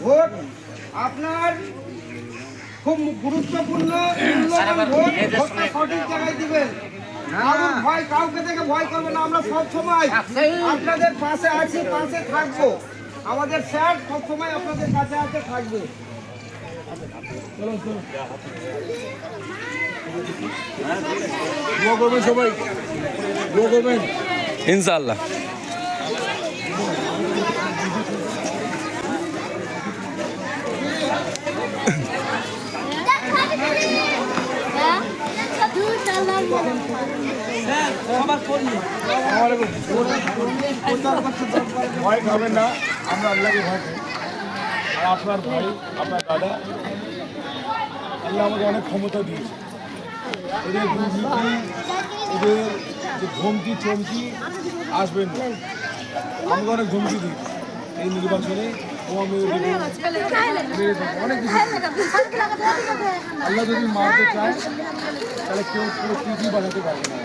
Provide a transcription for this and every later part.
Vote আপনার খুব গুরুত্বপূর্ণ ভোট, ভোটটা সঠিক জায়গায় দিবেন। কারণ ভয় কাউকে থেকে ভয় করবে না, আমরা সব সময় আপনাদের পাশে আছি, পাশে থাকবো। আমাদের স্যার সব সময় আপনাদের কাছে আছে, থাকবে। সবাই ইনশাআল্লাহ। ভয় খাবেন না, আমরা আল্লাহকে ভয় করি। আর আপনার ভাই, আপনার দাদা, আল্লাহ আমাকে অনেক ক্ষমতা দিয়েছে। এদের দুর্নীতি, এদের যে ধমকি চমকি আসবেন না। আমাকে অনেক ধমকি দিয়েছে এই নির্বাচনে। অনেক কিছু আল্লাহ যদি মারতে চায় তাহলে কেউ পুরো পৃথিবী বানাতে পারবে না।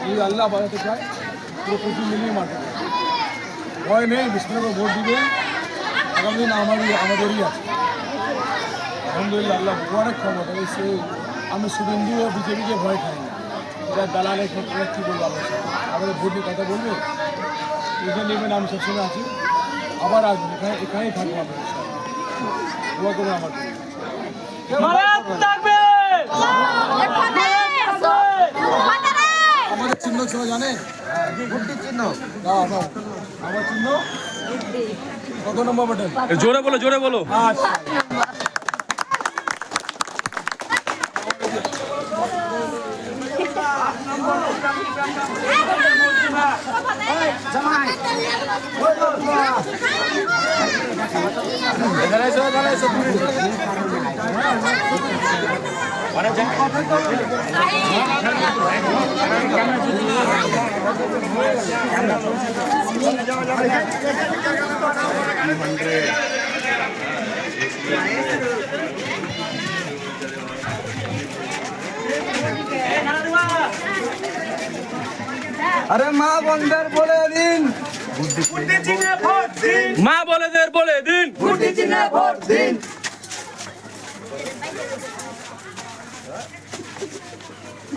যদি আল্লাহ বানাতে চায় পুরো পৃথিবী মিলিয়ে মারতে পারবে। ভয় নেই, বিষ্ণুকে ভোট দিবে। আগামী দিন আমাদেরই আছে। আলহামদুলিল্লাহ, আল্লাহ অনেক ক্ষমতা। আমি শুভেন্দু ও বিজেপিকে ভয় খাই না। এটা দালালের ক্ষেত্রে কী বলবো, আমাদের ভোট নিয়ে কথা বলবে, বুঝে নেবেন। আমি সবসময় আছি, আবার আসবেন, এখানেই থাকবো। আপনাদের দোয়া করবেন আমার জন্য। আমাদের চিহ্ন সবাই জানেন? চিহ্ন আমার চিহ্ন কত নম্বর বাটন? জোরে বলো, জোরে বলো। আরে মা বন্ধের বলে দিন, মা বলেদের বলে দিন, ভোট দিন।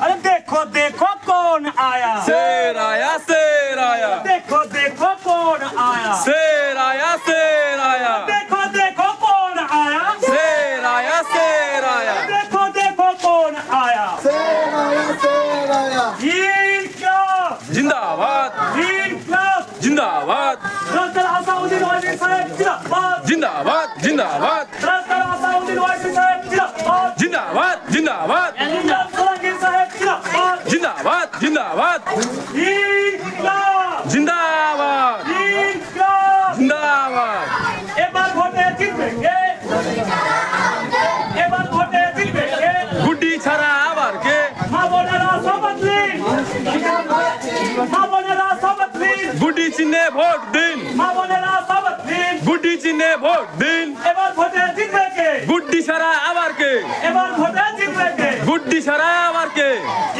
अरे देखो देखो कौन आया, शेर आया, शेर आया, देखो देखो कौन आया, शेर आया, शेर आया, देखो देखो कौन आया, शेर आया, शेर आया, देखो देखो कौन आया। इनकलाब जिंदाबाद, इनकलाब जिंदाबाद, डॉक्टर असाउद्दीन ओवैसी साहब जिंदाबाद, जिंदाबाद, जिंदाबाद, डॉक्टर असाउद्दीन ओवैसी साहब जिंदाबाद, जिंदाबाद, जिंदाबाद, इनकलाब सोलंकी साहब जिंदाबाद, जिंदाबाद, जिंदाबाद, इनकलाब जिंदाबाद, इनकलाब। जिंदाबाद। এবার ভোটে জিতবেগে, এবার ভোটে জিতবেগে। গুড্ডি ছাড়া আবার কে? মা বোনেরা শপথ নিন, মা বোনেরা শপথ নিন, গুড্ডি চিহ্নে ভোট দিন, মা বোনেরা শপথ নিন। গুড্ডি চিহ্নে ভোট দিন। এবার ভোটে জিতবেগে, গুড্ডি ছাড়া আবার কে? এবার ভোটে জিতবেগে। গুড্ডি ছাড়া আবার কে?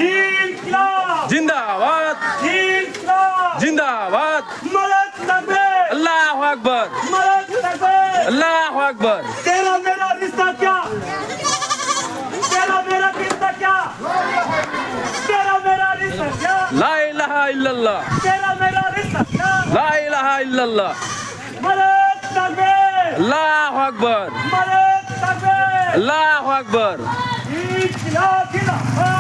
ইনকলাব জিন্দাবাদ, ইনকলাব। জিন্দাবাদ। মরদ থাকবে, আল্লাহু আকবার, মরদ থাকবে। আল্লাহু আকবার। तेरा मेरा रिश्ता क्या, तेरा मेरा रिश्ता क्या, तेरा मेरा रिश्ता क्या, লা ইলাহা ইল্লাল্লাহ, तेरा मेरा रिश्ता क्या। লা ইলাহা ইল্লাল্লাহ। मरद থাকবে, আল্লাহু আকবার, मरद থাকবে। আল্লাহু আকবার। ইনকলাব জিন্দাবাদ।